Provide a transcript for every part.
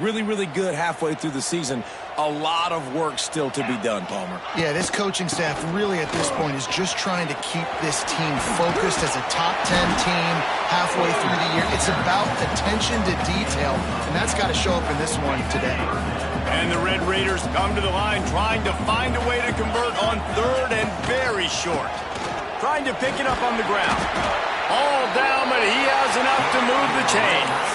Really, really good halfway through the season. A lot of work still to be done, Palmer. Yeah, this coaching staff really at this point is just trying to keep this team focused as a top 10 team halfway through the year. It's about attention to detail, and that's got to show up in this one today. And the Red Raiders come to the line trying to find a way to convert on third and very short. Trying to pick it up on the ground. All down, but he has enough to move the chains.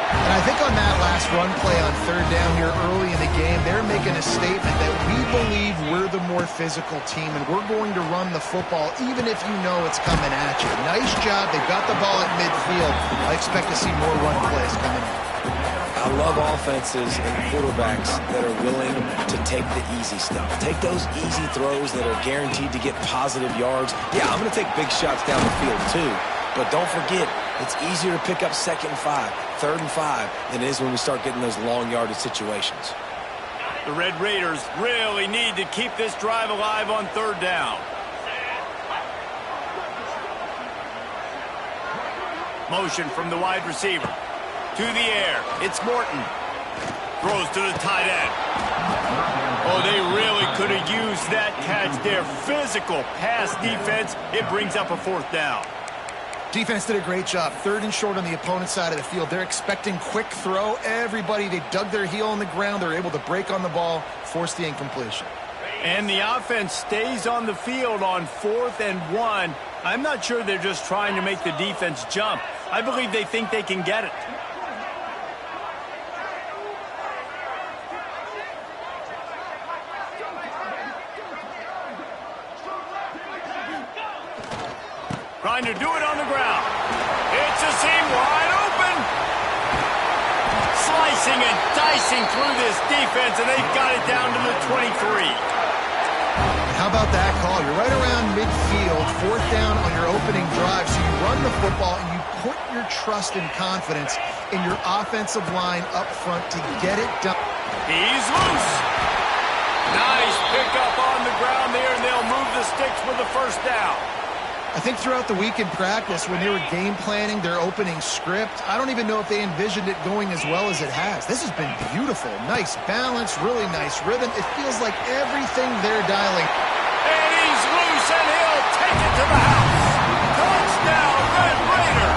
And I think on that last run play on third down here early in the game, they're making a statement that we believe we're the more physical team and we're going to run the football even if you know it's coming at you. Nice job. They've got the ball at midfield. I expect to see more run plays coming in. I love offenses and quarterbacks that are willing to take the easy stuff. Take those easy throws that are guaranteed to get positive yards. Yeah, I'm going to take big shots down the field too. But don't forget, it's easier to pick up 2nd and 5, 3rd and 5 than it is when we start getting those long yardage situations. The Red Raiders really need to keep this drive alive on third down. Motion from the wide receiver. To the air. It's Morton. Throws to the tight end. Oh, they really could have used that catch there. Physical pass defense. It brings up a 4th down. Defense did a great job. 3rd and short on the opponent's side of the field. They're expecting quick throw. Everybody, they dug their heel on the ground. They're able to break on the ball, force the incompletion. And the offense stays on the field on 4th and 1. I'm not sure they're just trying to make the defense jump. I believe they think they can get it. Trying to do it on the ground. It's a seam wide open. Slicing and dicing through this defense, and they've got it down to the 23. How about that call? You're right around midfield, 4th down on your opening drive. So you run the football and you put your trust and confidence in your offensive line up front to get it done. He's loose. Nice pickup on the ground there, and they'll move the sticks for the 1st down. I think throughout the week in practice, when they were game planning their opening script, I don't even know if they envisioned it going as well as it has. This has been beautiful. Nice balance, really nice rhythm. It feels like everything they're dialing. And he's loose, and he'll take it to the house. Touchdown, Red Raider.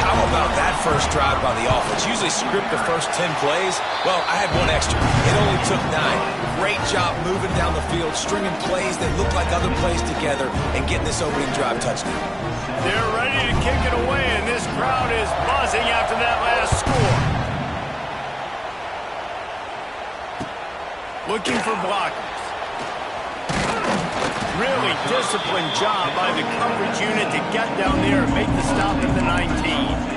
How about that first drive by the offense? Usually script the first 10 plays. Well, I had one extra. It only took 9. Great job moving down the field, stringing plays that look like other plays together, and getting this opening drive touchdown. They're ready to kick it away, and this crowd is buzzing after that last score. Looking for blockers. Really disciplined job by the coverage unit to get down there and make the stop at the 19.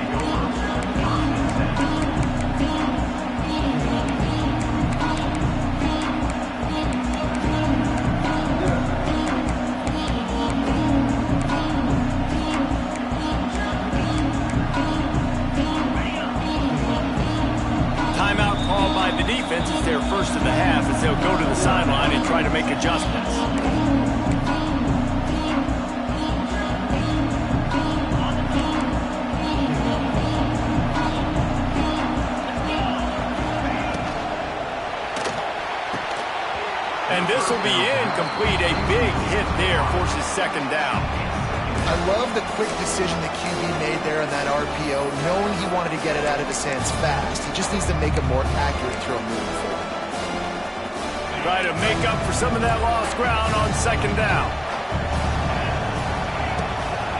Timeout called by the defense. It's their first of the half as they'll go to the sideline and try to make adjustments. And this will be incomplete. A big hit there forces 2nd down. I love the quick decision the QB made there on that RPO, knowing he wanted to get it out of his hands fast. He just needs to make a more accurate throw moving forward. Try to make up for some of that lost ground on 2nd down.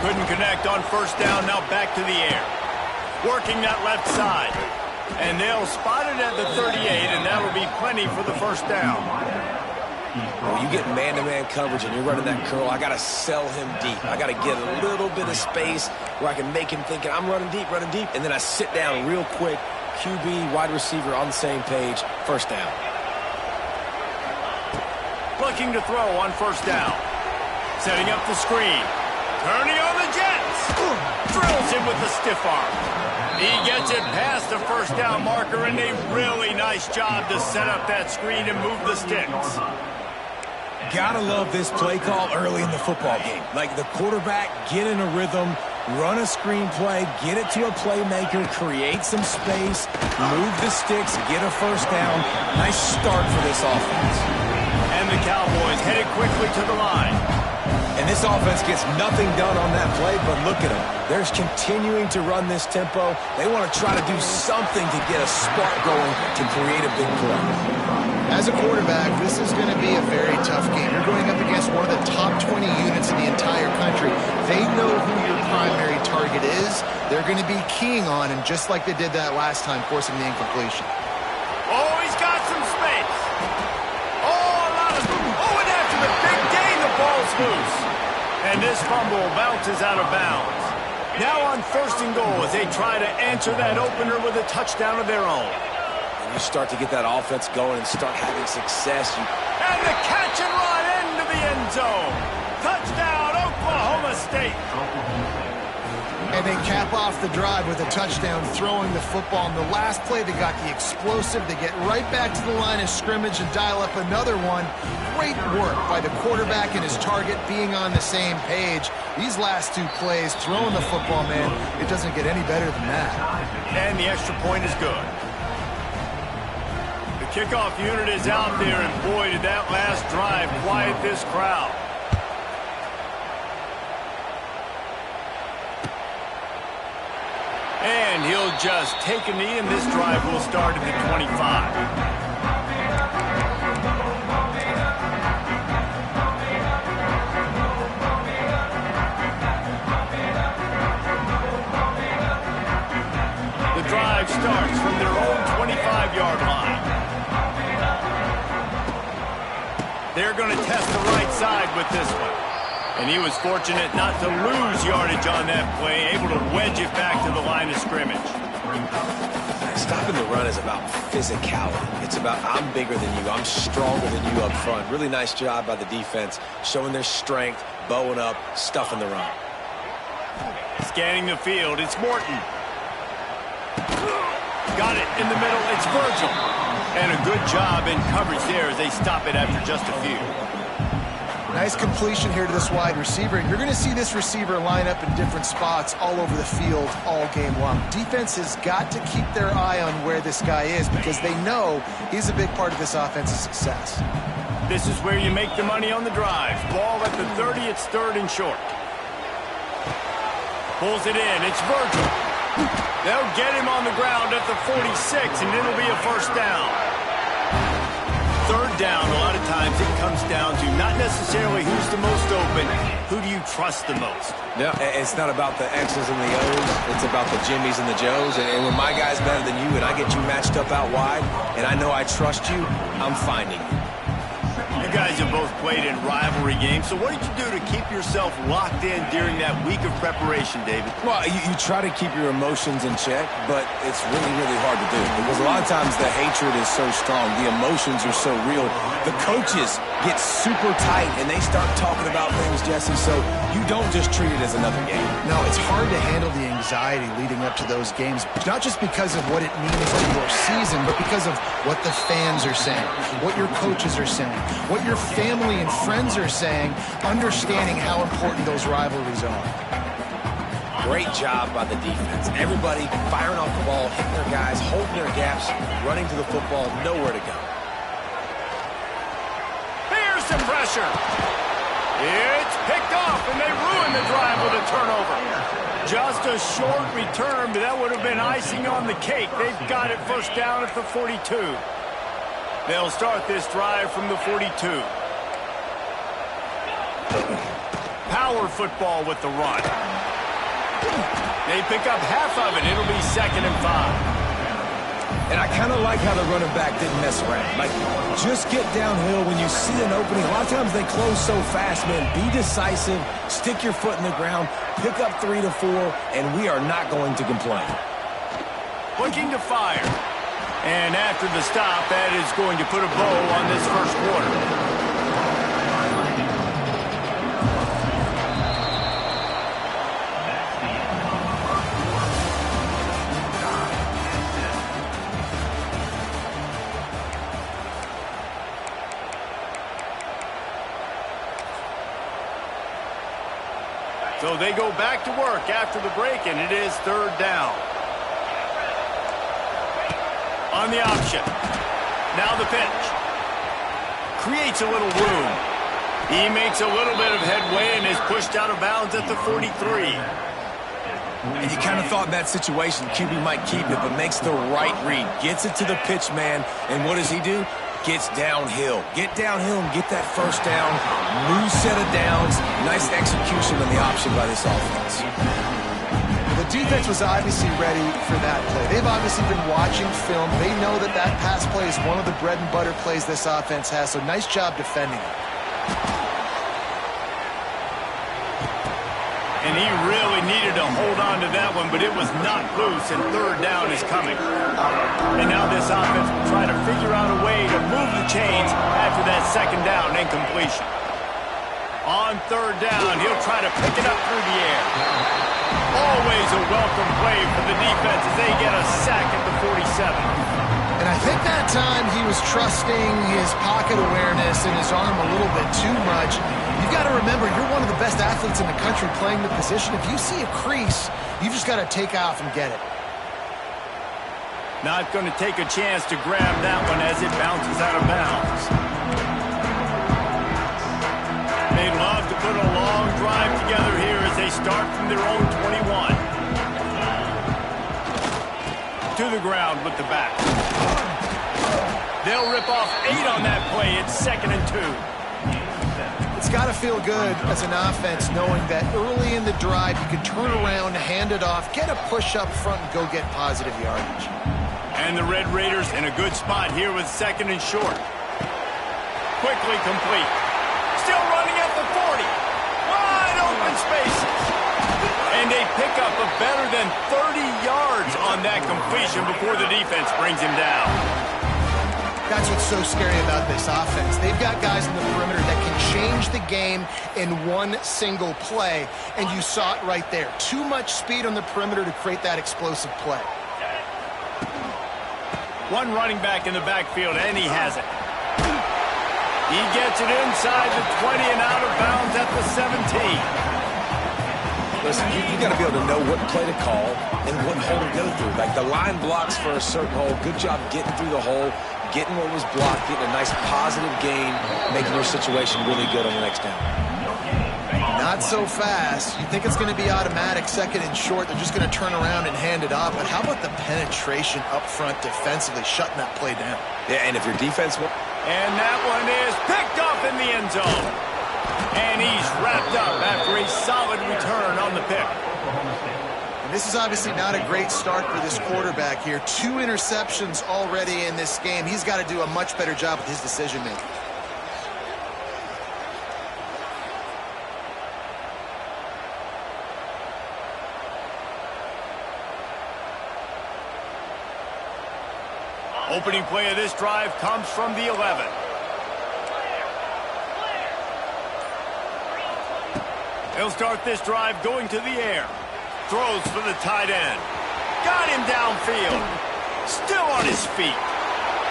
Couldn't connect on 1st down, now back to the air. Working that left side. And they'll spot it at the 38, and that'll be plenty for the 1st down. When you get man-to-man coverage and you're running that curl, I got to sell him deep. I got to get a little bit of space where I can make him thinking I'm running deep, and then I sit down real quick. QB, wide receiver on the same page. 1st down. Looking to throw on 1st down. Setting up the screen. Turning on the Jets. Drills him with the stiff arm. He gets it past the 1st down marker, and a really nice job to set up that screen and move the sticks. Gotta love this play call early in the football game. Like the quarterback, get in a rhythm, Run a screen play, get it to a playmaker, create some space, move the sticks, get a first down. Nice start for this offense. And the Cowboys headed quickly to the line. And this offense gets nothing done on that play, but look at them. They're continuing to run this tempo. They want to try to do something to get a spark going to create a big play. As a quarterback, this is going to be a very tough game. You're going up against one of the top 20 units in the entire country. They know who your primary target is. They're going to be keying on him, just like they did that last time, forcing the incompletion. Oh, he's got some space. Oh, a lot of... Oh, and after the big gain, the ball's loose. And this fumble bounces out of bounds. Now on 1st and goal as they try to answer that opener with a touchdown of their own. You start to get that offense going and start having success. And the catch and run into the end zone. Touchdown, Oklahoma State. And they cap off the drive with a touchdown, throwing the football. In the last play, they got the explosive. They get right back to the line of scrimmage and dial up another one. Great work by the quarterback and his target being on the same page. These last 2 plays, throwing the football, man, it doesn't get any better than that. And the extra point is good. The kickoff unit is out there, and boy, did that last drive quiet this crowd. And he'll just take a knee, and this drive will start at the 25. The drive starts from their own 25-yard line. They're going to test the right side with this one. And he was fortunate not to lose yardage on that play, able to wedge it back to the line of scrimmage. Stopping the run is about physicality. It's about I'm bigger than you, I'm stronger than you up front. Really nice job by the defense, showing their strength, bowing up, stuffing the run. Scanning the field, it's Morton. Got it in the middle, it's Virgil. And a good job in coverage there as they stop it after just a few. Nice completion here to this wide receiver. You're going to see this receiver line up in different spots all over the field all game long. Defense has got to keep their eye on where this guy is because they know he's a big part of this offense's success. This is where you make the money on the drive. Ball at the 30, it's 3rd and short. Pulls it in, it's Virgil. They'll get him on the ground at the 46, and it'll be a first down. 3rd down, a lot of times it comes down to not necessarily who's the most open, who do you trust the most? Yeah, it's not about the X's and the O's, it's about the Jimmies and the Joes. And when my guy's better than you and I get you matched up out wide, and I know I trust you, I'm finding you. You guys have both played in rivalry games, so what did you do to keep yourself locked in during that week of preparation, David? Well, you try to keep your emotions in check, but it's really, really hard to do because a lot of times the hatred is so strong, the emotions are so real. The coaches get super tight and they start talking about things, Jesse, so you don't just treat it as another game. No, it's hard to handle the anxiety leading up to those games, not just because of what it means to your season, but because of what the fans are saying, what your coaches are saying, what your family and friends are saying, understanding how important those rivalries are. Great job by the defense. Everybody firing off the ball, hitting their guys, holding their gaps, running to the football, nowhere to go. Here's some pressure. It's picked off, and they ruin the drive with a turnover. Just a short return, but that would have been icing on the cake. They've got it first down at the 42. They'll start this drive from the 42. Power football with the run. They pick up half of it. It'll be 2nd and 5. And I kind of like how the running back didn't mess around. Like, just get downhill when you see an opening. A lot of times they close so fast, man. Be decisive, stick your foot in the ground, pick up 3 to 4, and we are not going to complain. Looking to fire. And after the stop, that is going to put a bow on this first quarter. So they go back to work after the break, and it is third down. On the option. Now the pitch. Creates a little room. He makes a little bit of headway and is pushed out of bounds at the 43. And you kind of thought in that situation QB might keep it, but makes the right read. Gets it to the pitch man, and what does he do? Gets downhill. Get downhill and get that first down. New set of downs. Nice execution on the option by this offense. The defense was obviously ready for that play. They've obviously been watching film. They know that that pass play is one of the bread and butter plays this offense has, so nice job defending it. And he really needed to hold on to that one, but it was not loose, and third down is coming. And now this offense will try to figure out a way to move the chains after that second down and completion. On third down, he'll try to pick it up through the air. Always a welcome play for the defense as they get a sack at the 47. And I think that time he was trusting his pocket awareness and his arm a little bit too much. You've got to remember, you're one of the best athletes in the country playing the position. If you see a crease, you've just got to take off and get it. Not going to take a chance to grab that one as it bounces out of bounds. They'd love to put a long drive together here as they start from their own 21. To the ground with the back. They'll rip off 8 on that play. It's 2nd and 2. It's got to feel good as an offense knowing that early in the drive you can turn around, hand it off, get a push up front, and go get positive yardage. And the Red Raiders in a good spot here with 2nd and short. Quickly complete. Still running at the 40. Wide open spaces. And they pick up a better than 30 yards on that completion before the defense brings him down. That's what's so scary about this offense. They've got guys in the perimeter that can change the game in one single play, and you saw it right there. Too much speed on the perimeter to create that explosive play. One running back in the backfield, and he has it. He gets it inside the 20 and out of bounds at the 17. Listen, you got to be able to know what play to call and what hole to go through. Like the line blocks for a certain hole. Good job getting through the hole, getting what was blocked, getting a nice positive gain, making your situation really good on the next down. Not so fast. You think it's going to be automatic, 2nd and short. They're just going to turn around and hand it off. But how about the penetration up front defensively, shutting that play down? Yeah, and if your defense... And that one is picked off in the end zone. And he's wrapped up after a solid return on the pick. And this is obviously not a great start for this quarterback here. 2 interceptions already in this game. He's got to do a much better job with his decision-making. Opening play of this drive comes from the 11. He'll start this drive going to the air. Throws for the tight end. Got him downfield. Still on his feet.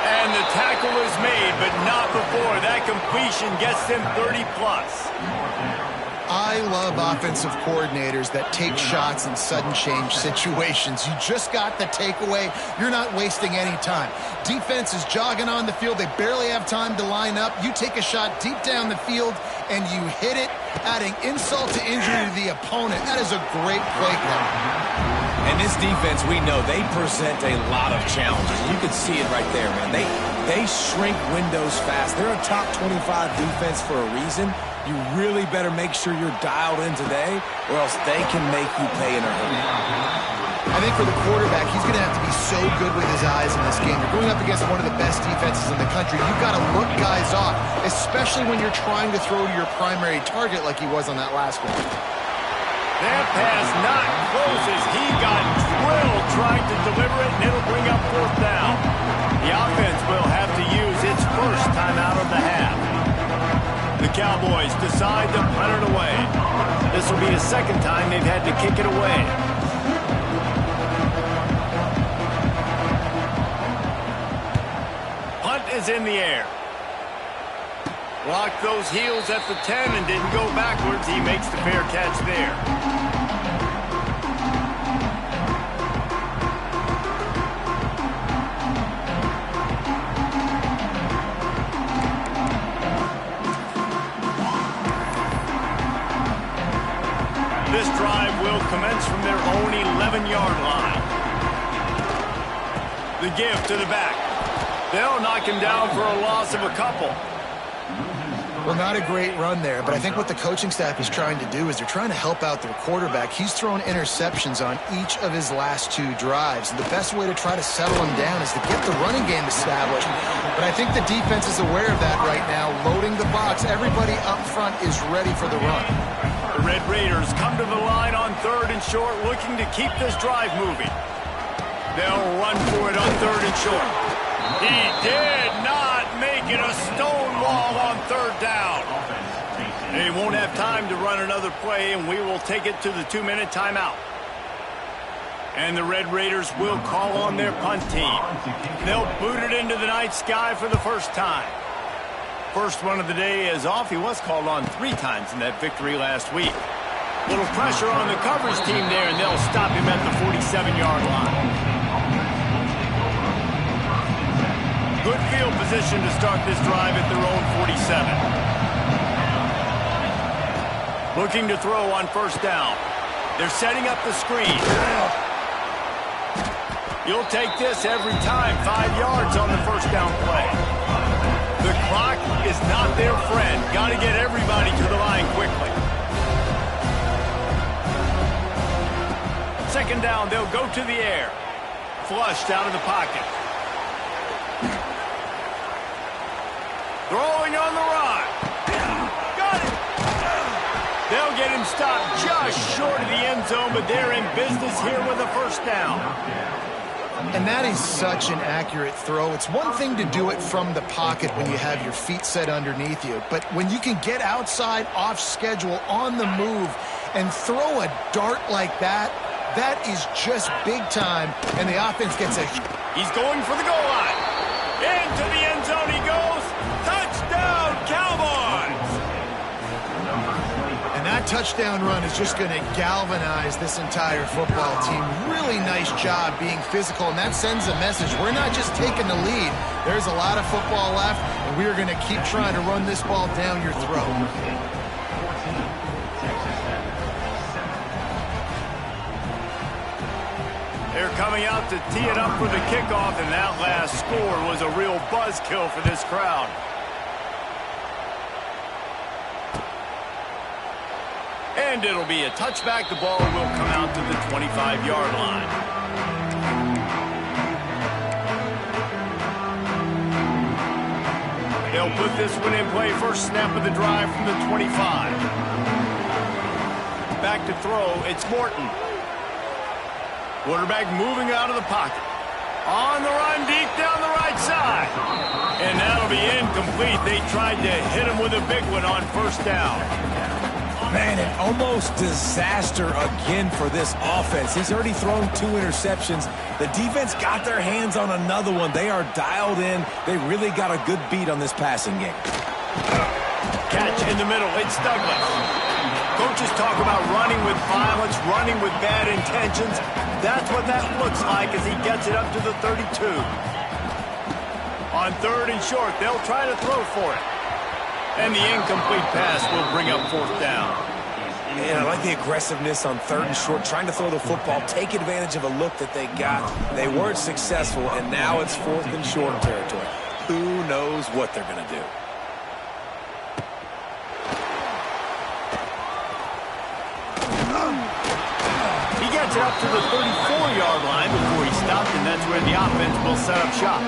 And the tackle is made, but not before that completion gets them 30-plus. I love offensive coordinators that take shots in sudden change situations. You just got the takeaway. You're not wasting any time. Defense is jogging on the field. They barely have time to line up. You take a shot deep down the field, and you hit it, adding insult to injury to the opponent. That is a great play call. And this defense, we know, they present a lot of challenges. You can see it right there, man. They shrink windows fast. They're a top 25 defense for a reason. You really better make sure you're dialed in today, or else they can make you pay in a hurry. I think for the quarterback, he's going to have to be so good with his eyes in this game. You're going up against one of the best defenses in the country. You've got to look guys off, especially when you're trying to throw to your primary target like he was on that last one. That pass not close as he got drilled trying to deliver it, and it'll bring up 4th down. The offense will have to use its first timeout of the half. The Cowboys decide to punt it away. This will be the 2nd time they've had to kick it away. Punt is in the air. Blocked those heels at the 10 and didn't go backwards. He makes the fair catch there. 47-yard line. The give to the back. They'll knock him down for a loss of a couple. Well, not a great run there, but I think what the coaching staff is trying to do is they're trying to help out their quarterback. He's thrown interceptions on each of his last 2 drives, and the best way to try to settle him down is to get the running game established. But I think the defense is aware of that right now, loading the box. Everybody up front is ready for the run. The Red Raiders come to the line on 3rd and short, looking to keep this drive moving. They'll run for it on 3rd and short. He did not make it a stone wall on 3rd down. They won't have time to run another play, and we will take it to the 2-minute timeout. And the Red Raiders will call on their punt team. They'll boot it into the night sky for the first time. First one of the day is off. He was called on 3 times in that victory last week. Little pressure on the coverage team there, and they'll stop him at the 47-yard line. Good field position to start this drive at their own 47. Looking to throw on 1st down. They're setting up the screen. You'll take this every time. 5 yards on the 1st down play. The clock is not their friend. Got to get everybody to the line quickly. 2nd down, they'll go to the air. Flushed out of the pocket. Throwing on the run. Got it. They'll get him stopped just short of the end zone, but they're in business here with a 1st down. And that is such an accurate throw. It's one thing to do it from the pocket when you have your feet set underneath you, but when you can get outside, off schedule, on the move, and throw a dart like that, that is just big time, and the offense gets a... He's going for the goal line. Into the end zone he goes. Touchdown, Cowboys! And that touchdown run is just going to galvanize this entire football team. Really nice job being physical, and that sends a message. We're not just taking the lead. There's a lot of football left, and we are going to keep trying to run this ball down your throat. They're coming out to tee it up for the kickoff, and that last score was a real buzzkill for this crowd. And it'll be a touchback. The ball will come out to the 25-yard line. They'll put this one in play. First snap of the drive from the 25. Back to throw. It's Morton. Quarterback moving out of the pocket. On the run, deep down the right side. And that'll be incomplete. They tried to hit him with a big one on 1st down. Man, an almost disaster again for this offense. He's already thrown 2 interceptions. The defense got their hands on another one. They are dialed in. They really got a good beat on this passing game. Catch in the middle. It's Douglas. Coaches talk about running with violence, running with bad intentions. That's what that looks like as he gets it up to the 32. On 3rd and short, they'll try to throw for it. And the incomplete pass will bring up 4th down. Man, I like the aggressiveness on 3rd and short, trying to throw the football, take advantage of a look that they got. They weren't successful, and now it's 4th and short territory. Who knows what they're going to do? He gets it up to the 34-yard line before he stopped, and that's where the offense will set up shop.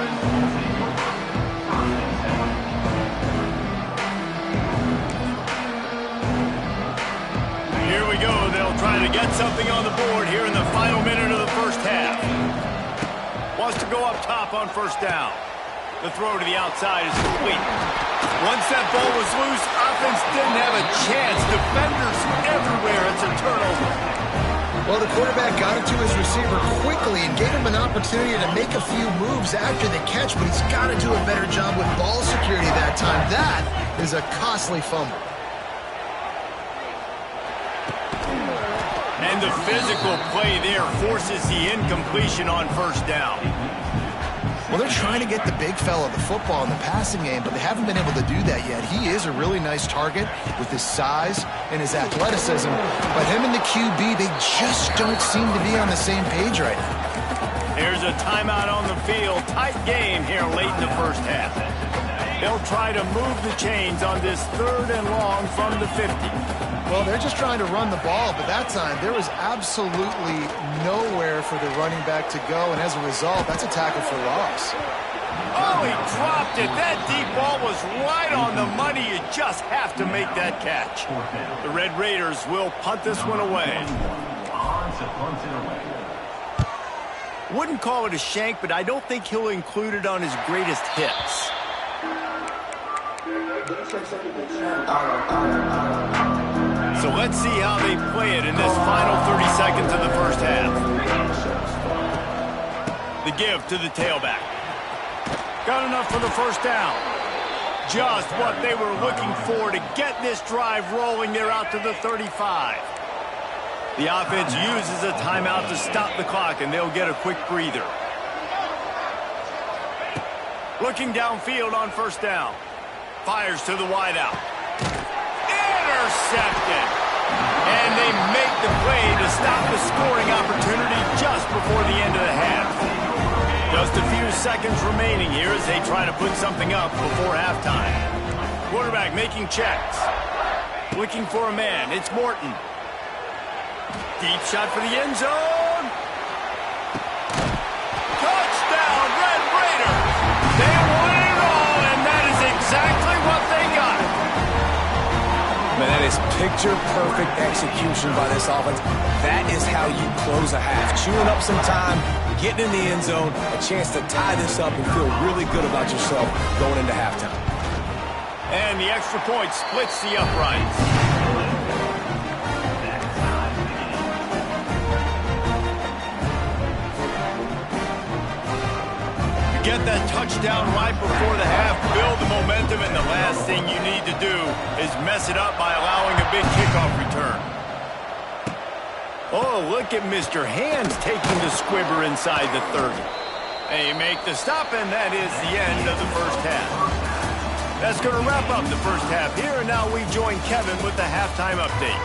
Here we go. They'll try to get something on the board here in the final minute of the 1st half. Wants to go up top on 1st down. The throw to the outside is complete. Once that ball was loose, offense didn't have a chance. Defenders everywhere. It's a turnover. Well, the quarterback got it to his receiver quickly and gave him an opportunity to make a few moves after the catch, but he's got to do a better job with ball security that time. That is a costly fumble. And the physical play there forces the incompletion on 1st down. Well, they're trying to get the big fella the football in the passing game, but they haven't been able to do that yet. He is a really nice target with his size and his athleticism, but him and the QB, they just don't seem to be on the same page right now. Here's a timeout on the field. Tight game here late in the first half. They'll try to move the chains on this 3rd and long from the 50. Well, they're just trying to run the ball, but that time there was absolutely nowhere for the running back to go, and as a result, that's a tackle for loss. Oh, he dropped it. That deep ball was right on the money. You just have to make that catch. The Red Raiders will punt this one away. Wouldn't call it a shank, but I don't think he'll include it on his greatest hits. So let's see how they play it in this final 30 seconds of the first half. The give to the tailback. Got enough for the first down. Just what they were looking for to get this drive rolling. They're out to the 35. The offense uses a timeout to stop the clock, and they'll get a quick breather. Looking downfield on first down. Fires to the wideout. Intercepted. And they make the play to stop the scoring opportunity just before the end of the half. Just a few seconds remaining here as they try to put something up before halftime. Quarterback making checks. Looking for a man. It's Morton. Deep shot for the end zone. Touchdown, Red Raiders. They won it all, and that is exactly what they got. Man, that is picture-perfect execution by this offense. That is how you close a half. Chewing up some time, getting in the end zone, a chance to tie this up and feel really good about yourself going into halftime. And the extra point splits the uprights. Get that touchdown right before the half, build the momentum, and the last thing you need to do is mess it up by allowing a big kickoff return. Oh, look at Mr. Hands taking the squibber inside the 30. They make the stop, and that is the end of the first half. That's going to wrap up the first half here, and now we join Kevin with the halftime update.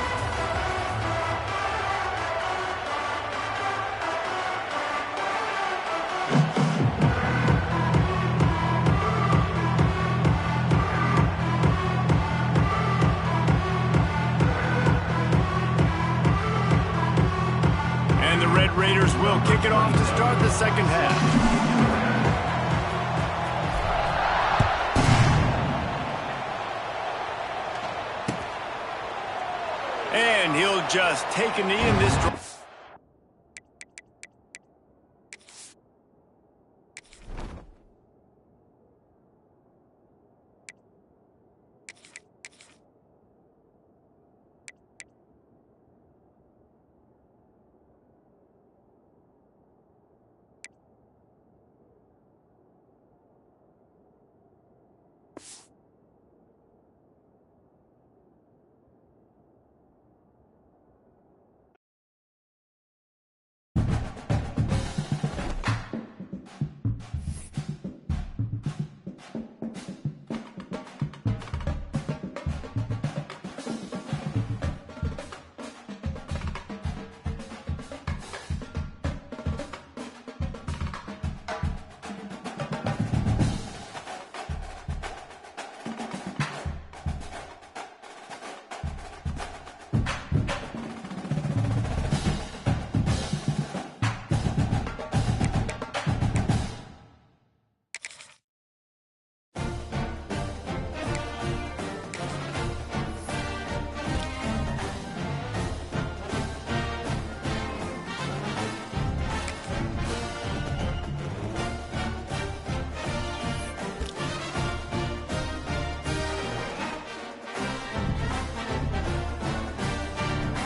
Raiders will kick it off to start the second half. And he'll just take a knee in this drive.